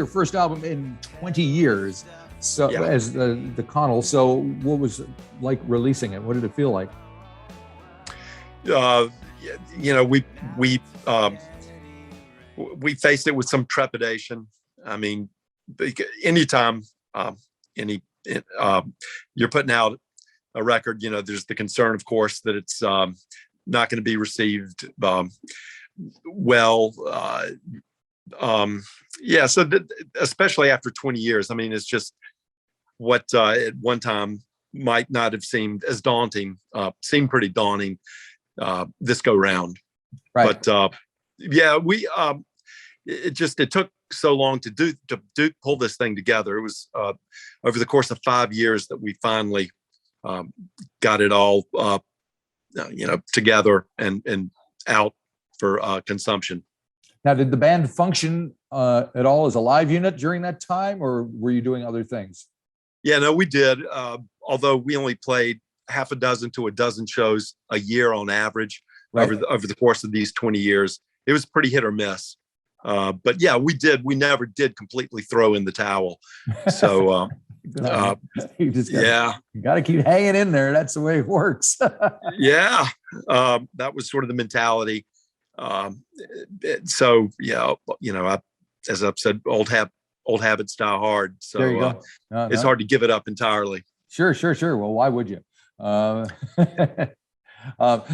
your first album in 20 years. So as the Connell. So what was it like releasing it? What did it feel like? We faced it with some trepidation. I mean, anytime you're putting out a record, there's the concern, of course, that it's not going to be received well. So especially after 20 years, I mean, it's just what at one time might not have seemed as daunting, seemed pretty daunting this go round. Right. But it took so long to pull this thing together. It was over the course of 5 years that we finally got it all together and out for consumption. Now, did the band function at all as a live unit during that time, or were you doing other things? Yeah, no, we did. Although we only played half a dozen to a dozen shows a year on average over the course of these 20 years. It was pretty hit or miss. But yeah, we did. We never did completely throw in the towel. So you got to keep hanging in there. That's the way it works. That was sort of the mentality. As I've said, old habits die hard. So there you go. It's hard to give it up entirely. Sure. Well, why would you?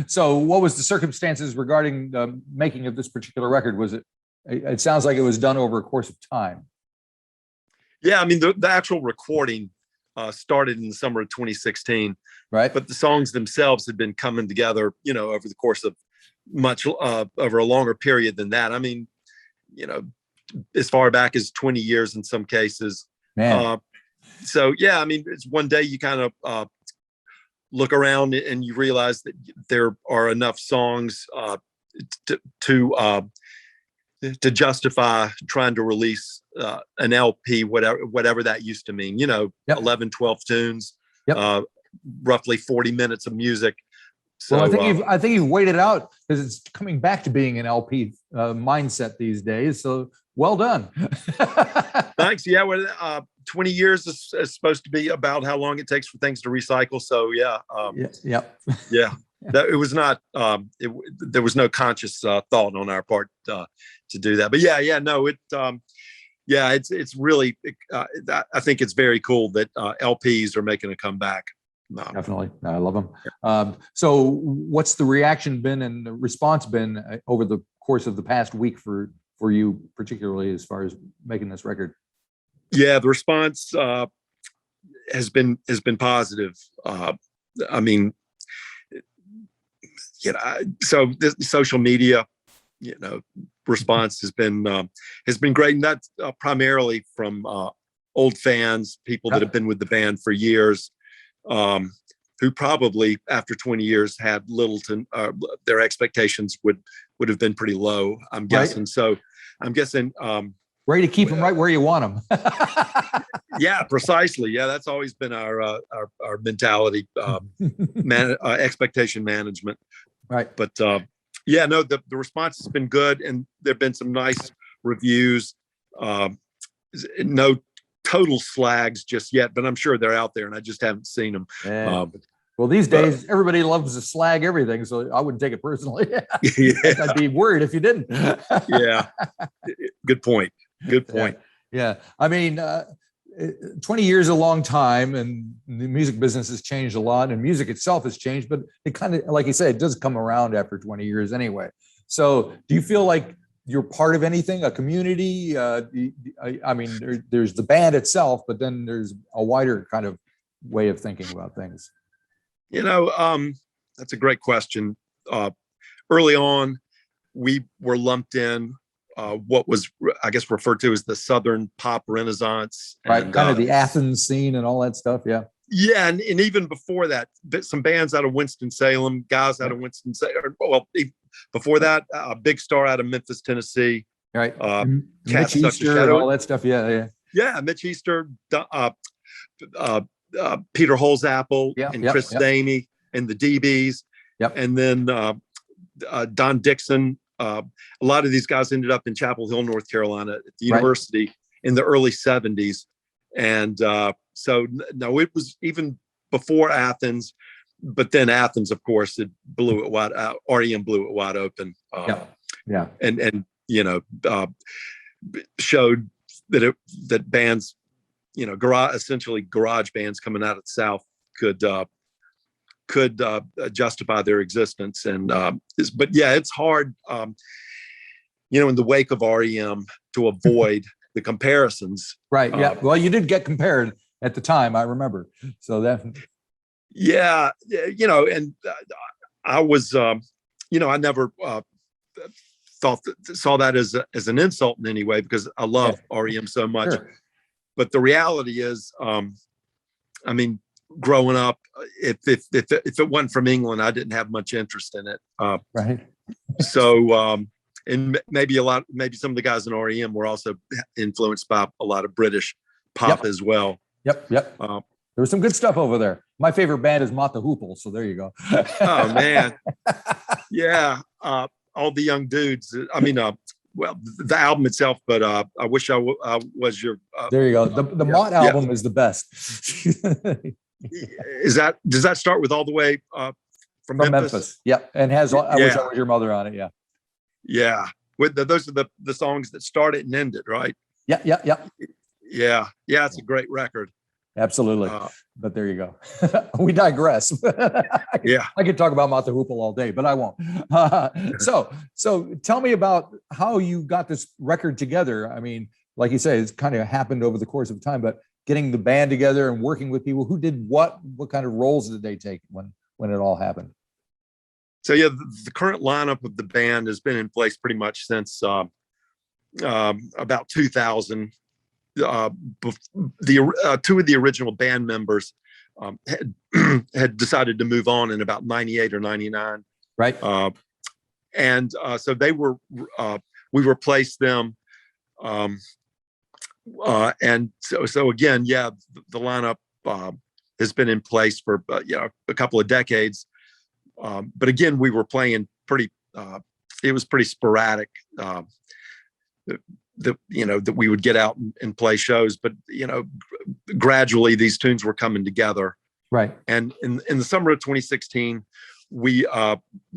So what was the circumstances regarding the making of this particular record? Was it sounds like it was done over a course of time. Yeah, I mean, the actual recording started in the summer of 2016, right? But the songs themselves had been coming together, over the course of over a longer period than that. I mean, as far back as 20 years in some cases. Man. I mean, it's one day you kind of look around and you realize that there are enough songs to justify trying to release an LP, whatever that used to mean, 11, 12 tunes, roughly 40 minutes of music. So well, I think you've waited out because it's coming back to being an LP mindset these days. So well done. Thanks. Yeah. 20 years is supposed to be about how long it takes for things to recycle. So it was not, there was no conscious thought on our part to do that. But it's really, I think it's very cool that LPs are making a comeback. Definitely. I love them. So what's the reaction been and the response been over the course of the past week for you, particularly as far as making this record? Yeah, the response has been positive. I mean, so the social media, response has been great, and that's primarily from old fans, people that have been with the band for years, who probably after 20 years had little to their expectations would have been pretty low, I'm guessing. Right. So I'm guessing ready to keep them right where you want them. Yeah, precisely. Yeah, that's always been our mentality, expectation management. Right. But the response has been good, and there've been some nice reviews. No total slags just yet, but I'm sure they're out there, and I just haven't seen them. Well, these days, everybody loves to slag everything, so I wouldn't take it personally. I'd be worried if you didn't. Yeah. Good point. Yeah. I mean, 20 years is a long time, and the music business has changed a lot, and music itself has changed, but it kind of, like you said, it does come around after 20 years anyway. So do you feel like you're part of anything, a community? I mean, there's the band itself, but then there's a wider kind of way of thinking about things. That's a great question. Early on, we were lumped in what was, I guess, referred to as the Southern pop renaissance. Right, kind of the Athens scene and all that stuff, yeah. Yeah, and even before that, some bands out of Winston-Salem, guys out of Winston-Salem. Well, before that, a big star out of Memphis, Tennessee. Right. Mitch Easter, all that stuff, yeah. Yeah, Mitch Easter, Peter Holzapfel, and Chris Stamey, and the DBs. Yep. And then Don Dixon. A lot of these guys ended up in Chapel Hill, North Carolina at the university. in the early 70s. And so no, it was even before Athens, but then Athens, of course, it blew it wide out. REM blew it wide open. Yeah. And showed that bands, essentially garage bands coming out of the South could justify their existence. And but yeah, it's hard, in the wake of REM to avoid the comparisons. Right. Yeah. Well, you did get compared at the time, I remember. So that. Yeah. And I was, I never saw that as an insult in any way, because I love REM so much. Sure. But the reality is, growing up, if it wasn't from England, I didn't have much interest in it. Right. So, and maybe some of the guys in REM were also influenced by a lot of British pop as well. Yep. There was some good stuff over there. My favorite band is Mott the Hoople, so there you go. Oh man, yeah. All the young dudes. Well, the album itself, but I wish I was your. There you go. The Mott album is the best. Does that start with All the Way from Memphis? Yep, and has I Wish I Was Your Mother on it. Yeah. Yeah. Those are the songs that start it and end it, right? Yeah. Yeah. It's a great record. Absolutely. But there you go. We digress. I could talk about Mott the Hoople all day, but I won't. So tell me about how you got this record together. I mean, like you say, it's kind of happened over the course of time, but getting the band together and working with people who did what kind of roles did they take when it all happened? So yeah, the current lineup of the band has been in place pretty much since about 2000. Two of the original band members had decided to move on in about 98 or 99. Right. So we replaced them. And so again, the lineup has been in place for a couple of decades. But again, we were playing it was pretty sporadic. That we would get out and play shows, but gradually these tunes were coming together. Right. And in the summer of 2016, we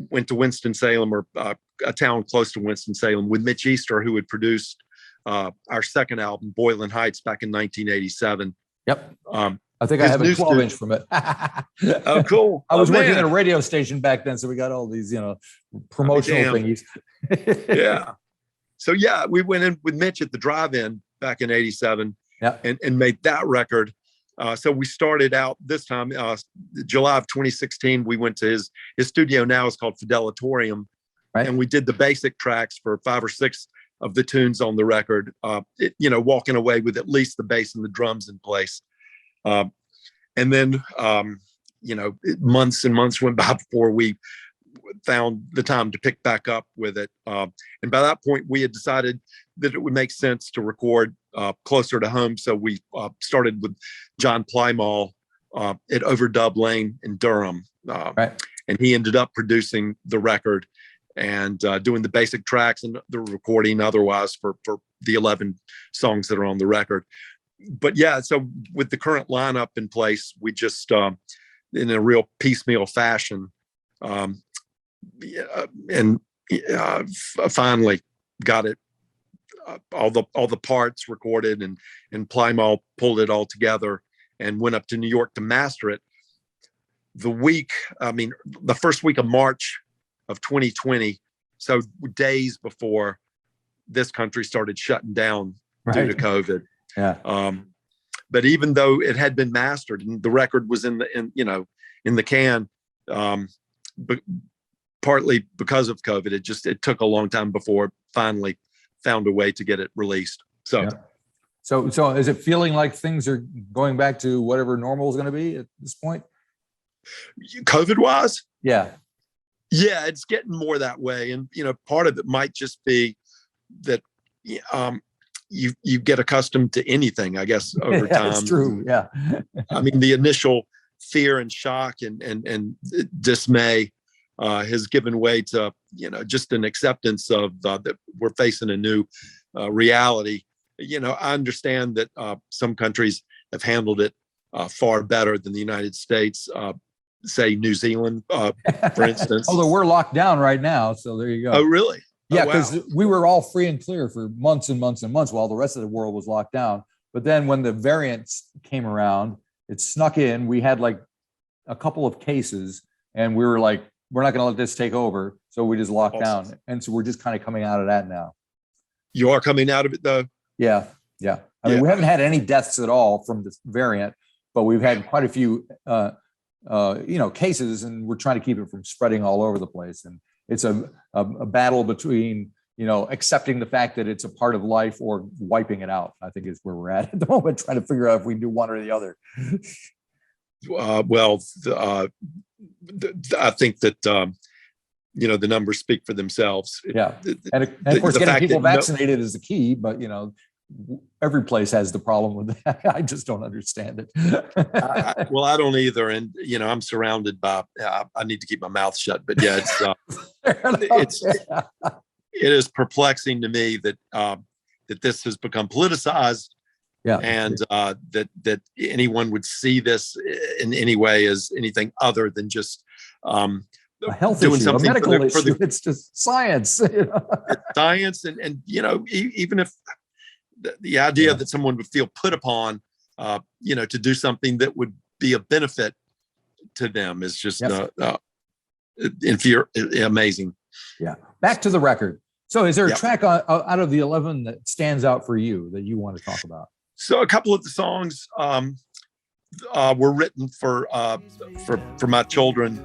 went to Winston-Salem, or a town close to Winston-Salem, with Mitch Easter, who had produced our second album, Boylan Heights, back in 1987. Yep. I think I have a 12-inch from it. Oh, cool. I was working at a radio station back then, so we got all these, promotional thingies. Yeah. So we went in with Mitch at the drive-in back in 87 and made that record. So we started out this time, July of 2016, we went to his studio now is called Fidelatorium. Right. And we did the basic tracks for 5 or 6 of the tunes on the record, walking away with at least the bass and the drums in place. And then, months and months went by before we found the time to pick back up with it. And by that point, we had decided that it would make sense to record closer to home. So we started with John Plymall at Overdub Lane in Durham. Right. And he ended up producing the record and doing the basic tracks and the recording otherwise for the 11 songs that are on the record. But so with the current lineup in place, we just, in a real piecemeal fashion, finally got it, all the parts recorded, and Plymall pulled it all together and went up to New York to master it. The first week of March of 2020, so days before this country started shutting down due to COVID. Yeah. But even though it had been mastered and the record was in the can, but partly because of COVID, it took a long time before it finally found a way to get it released. So is it feeling like things are going back to whatever normal is going to be at this point? COVID wise? Yeah, it's getting more that way. And, part of it might just be that, you get accustomed to anything, I guess, over time. That's true. Yeah. The initial fear and shock and dismay has given way to, just an acceptance of that we're facing a new reality. I understand that some countries have handled it far better than the United States. Say New Zealand, for instance. Although we're locked down right now, so there you go. Oh, really? Yeah, wow. because we were all free and clear for months and months and months while the rest of the world was locked down. But then when the variants came around, it snuck in. We had like a couple of cases, and we were like, we're not going to let this take over. So we just locked down. And so we're just kind of coming out of that now. You are coming out of it, though? Yeah. I mean, we haven't had any deaths at all from this variant, but we've had quite a few, cases, and we're trying to keep it from spreading all over the place. And it's a battle between, accepting the fact that it's a part of life or wiping it out, I think is where we're at the moment, trying to figure out if we do one or the other. I think that, the numbers speak for themselves. Yeah. And of course, getting people vaccinated is the key, but, every place has the problem with that. I just don't understand it. I don't either. And, I'm surrounded by, I need to keep my mouth shut, but yeah, it is perplexing to me that this has become politicized. Yeah. And that anyone would see this in any way as anything other than just a health doing issue, something a medical issue. It's just science. It's science, and even if the idea that someone would feel put upon, to do something that would be a benefit to them is just amazing. Yeah. Back to the record. So is there a track out of the 11 that stands out for you that you want to talk about? So a couple of the songs were written for my children.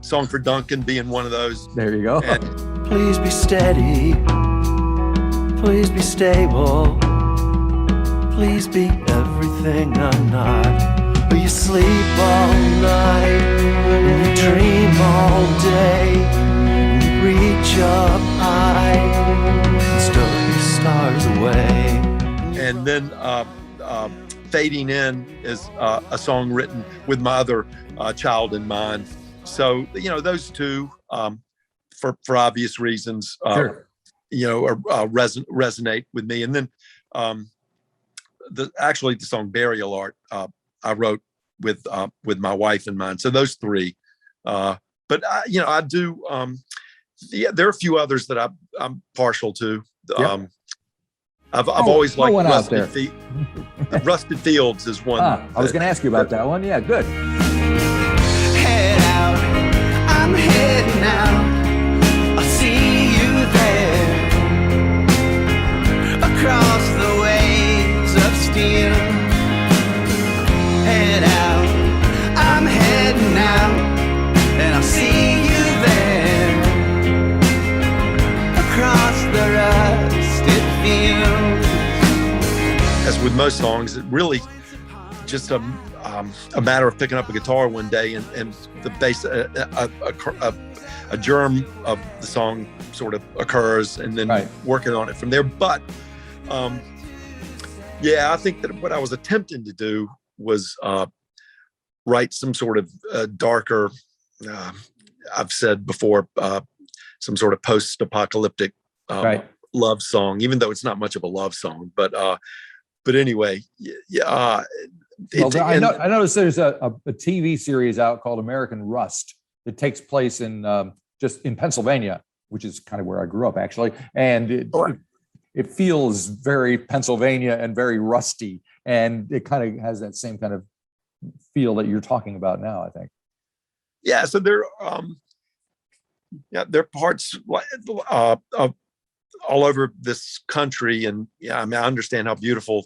Song for Duncan being one of those. There you go. And please be steady. Please be stable. Please be everything I'm not. But you sleep all night and you dream all day. And you reach up high and stow your stars away. And then Fading In is a song written with my other child in mind. So, those two, for obvious reasons, sure. Resonate with me. And then the song Burial Art I wrote with my wife in mind. So those three. But I do. There are a few others that I'm partial to. Yep. I've always liked Rusted Fields is one. I was going to ask you about that one. Yeah, good. Head out, I'm heading out. I'll see you there. Across the waves of steel. Head out, I'm heading out. And I'll see you there. Across the rusted fields. As with most songs, it really just a matter of picking up a guitar one day and the bass, a germ of the song sort of occurs, and then working on it from there. But I think that what I was attempting to do was write some sort of darker, I've said before, some sort of post-apocalyptic love song, even though it's not much of a love song. But anyway, I noticed there's a TV series out called American Rust. It takes place in just in Pennsylvania, which is kind of where I grew up, actually. And it feels very Pennsylvania and very rusty. And it kind of has that same kind of feel that you're talking about now, I think. Yeah. So there are parts of all over this country. And I understand how beautiful.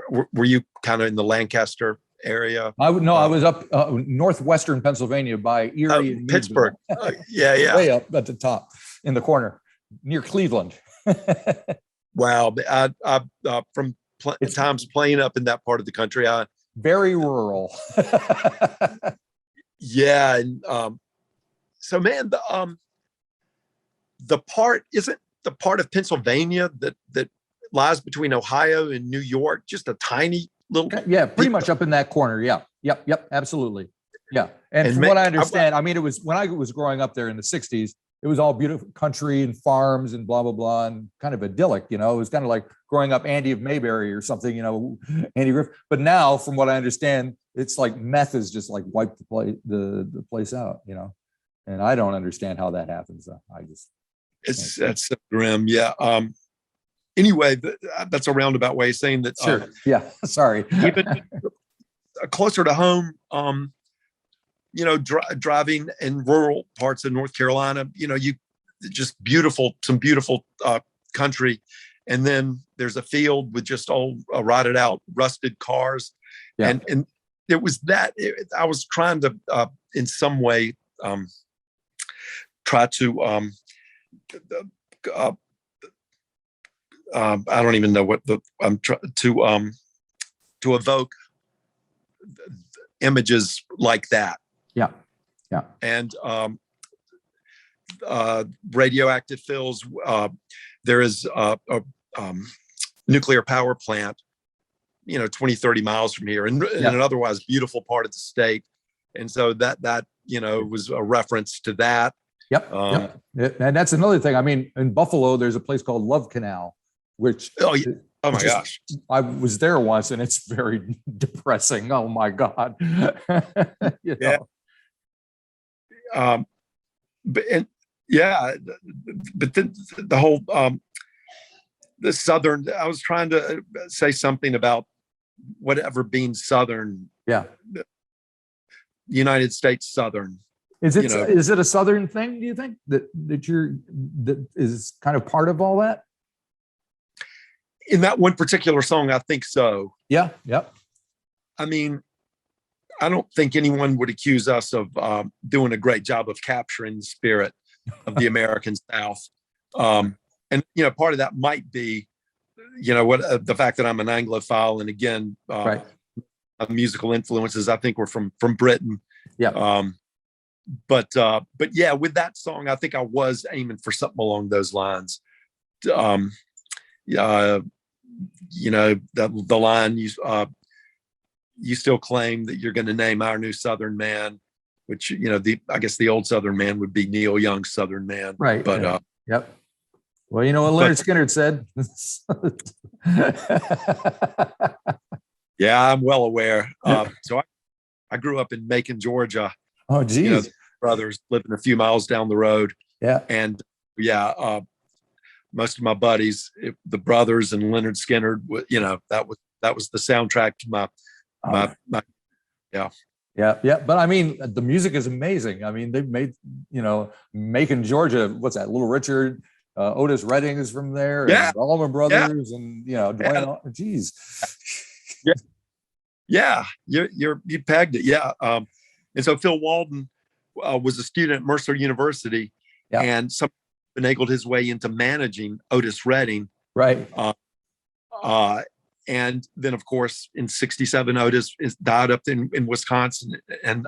Were you kind of in the Lancaster area? I was up northwestern Pennsylvania by Erie and Pittsburgh. Way up at the top in the corner near Cleveland. Wow. I from times playing up in that part of the country. Very rural. Yeah. And so, man, the part isn't the part of Pennsylvania that lies between Ohio and New York, just a tiny little. Yeah, pretty much up in that corner. Yeah. Yep. Absolutely. Yeah. And from what I understand, it was when I was growing up there in the 60s, it was all beautiful country and farms and blah, blah, blah, and kind of idyllic, it was kind of like growing up Andy of Mayberry or something, Andy Griffith. But now, from what I understand, it's like meth has just like wiped the place out, and I don't understand how that happens. That's so grim. Yeah. Anyway, that's a roundabout way of saying that. Sure. Yeah. Sorry. Even closer to home, driving in rural parts of North Carolina, you just some beautiful country. And then there's a field with just old rotted out, rusted cars. Yeah. And it was that I was trying to, in some way, try to, I don't even know what I'm trying to evoke images like that. Yeah. Yeah. And radioactive fills. There is a nuclear power plant, 20, 30 miles from here, in an otherwise beautiful part of the state. And so that was a reference to that. Yep. And that's another thing. I mean, in Buffalo, there's a place called Love Canal, which oh my gosh, I was there once, and it's very depressing. Oh my God. Yeah. But then the whole the Southern. I was trying to say something about whatever being Southern. Yeah. United States Southern. Is it a Southern thing? Do you think that is kind of part of all that? In that one particular song, I think so. Yeah. Yep. I mean, I don't think anyone would accuse us of doing a great job of capturing the spirit of the American South. And part of that might be, the fact that I'm an Anglophile, and again, right. Musical influences I think were from Britain. Yeah. But yeah, with that song, I think I was aiming for something along those lines. The line you still claim that you're going to name our new Southern man, which I guess the old Southern man would be Neil Young's Southern man, right? But yep. Well, you know what Leonard Skinner said. Yeah, I'm well aware. So I grew up in Macon, Georgia. Oh, geez. Brothers living a few miles down the road. Yeah. And most of my buddies, the brothers and Leonard Skinner, that was the soundtrack to my yeah. But I mean, the music is amazing. I mean, they've made, Macon, Georgia, what's that? Little Richard, Otis Redding is from there. Yeah. And Allman Brothers and, Dwayne, geez. Yeah. You pegged it. Yeah. And so Phil Walden was a student at Mercer University, and finagled his way into managing Otis Redding. Right. And then, of course, in '67, Otis died up in Wisconsin. And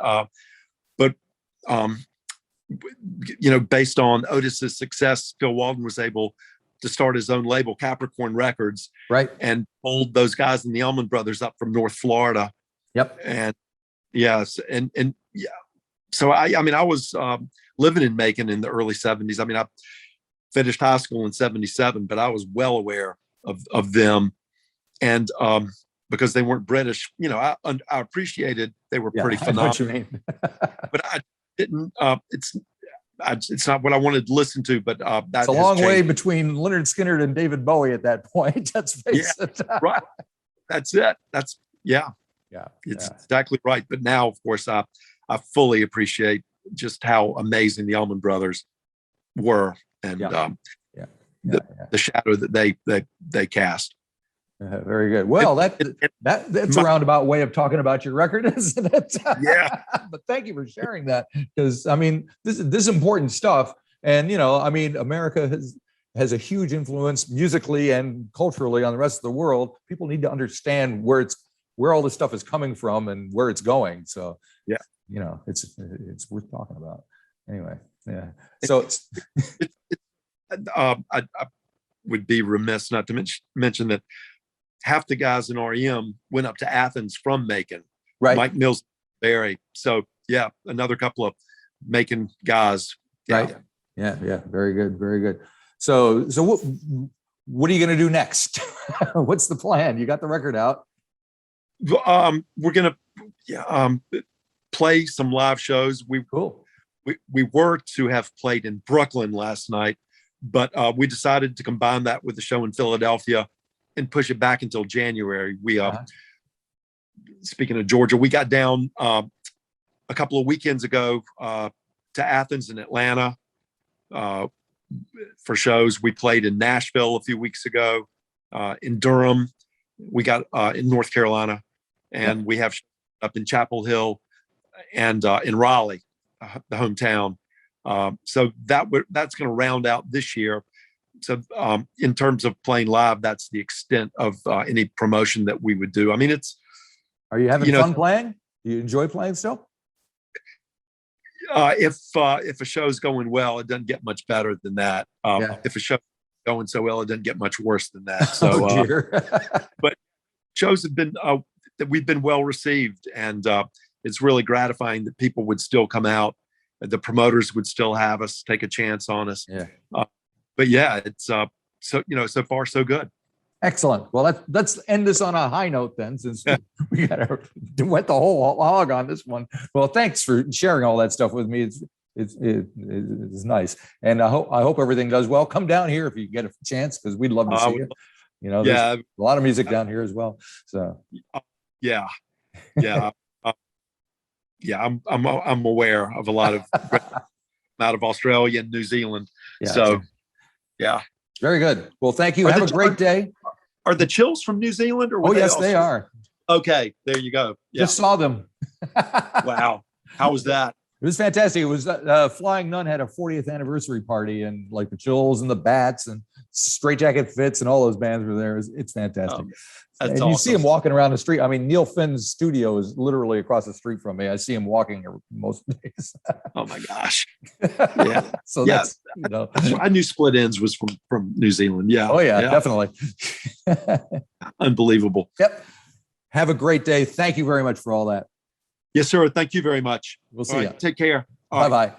based on Otis's success, Phil Walden was able to start his own label, Capricorn Records, right, and pulled those guys in the Allman Brothers up from North Florida. Yep. And yes, and yeah. So I was living in Macon in the early '70s. I mean, I finished high school in ’77, but I was well aware of them, and because they weren't British, I appreciated they were pretty phenomenal. I know what you mean. But I didn't. It's not what I wanted to listen to. But that's a long way between Leonard Skinner and David Bowie at that point. Let's face it. Right. That's it. That's it's exactly right. But now, of course, I fully appreciate just how amazing the Allman Brothers were, and the shadow that they cast. Very good. Well, that's a roundabout way of talking about your record, isn't it? Yeah. But thank you for sharing that, because I mean, this is important stuff, and America has a huge influence musically and culturally on the rest of the world. People need to understand where all this stuff is coming from and where it's going. So it's worth talking about. Anyway, yeah. So I would be remiss not to mention that half the guys in REM went up to Athens from Macon. Right. Mike Mills, Barry. So another couple of Macon guys. Yeah. Right. Yeah. Yeah. Very good. Very good. So what are you going to do next? What's the plan? You got the record out. We're gonna play some live shows. Cool. We were to have played in Brooklyn last night, but we decided to combine that with the show in Philadelphia and push it back until January. Speaking of Georgia, we got down a couple of weekends ago to Athens and Atlanta for shows. We played in Nashville a few weeks ago, in Durham. We got in North Carolina, and we have up in Chapel Hill and in Raleigh, the hometown. So that's going to round out this year. So in terms of playing live, that's the extent of any promotion that we would do. I mean, Are you having fun playing? Do you enjoy playing still? If a show's going well, it doesn't get much better than that. If a show's going so well, it doesn't get much worse than that. So, but shows have been that we've been well received, and it's really gratifying that people would still come out. The promoters would still have us, take a chance on us. Yeah. But yeah, it's so far so good. Excellent. Well, let's end this on a high note then, since we went the whole hog on this one. Well, thanks for sharing all that stuff with me. It's nice, and I hope everything does well. Come down here if you get a chance, because we'd love to see you. There's a lot of music down here as well. So yeah. I'm aware of a lot of out of Australia and New Zealand. Yeah. So yeah. Very good. Well, thank you. Have a great day. Are the Chills from New Zealand? Or yes, they are. Okay, there you go. Yeah. Just saw them. Wow. How was that? It was fantastic. It was Flying Nun had a 40th anniversary party, and like the Chills and the Bats and Straight Jacket Fits and all those bands were there. It's fantastic. That's and awesome. You see him walking around the street. I mean, Neil Finn's studio is literally across the street from me. I see him walking most days. Oh my gosh. Yeah. So that's, I knew Split Ends was from New Zealand. Yeah. Oh yeah. Definitely. Unbelievable. Yep. Have a great day. Thank you very much for all that. Yes, sir. Thank you very much. We'll see you. Take care. Bye-bye.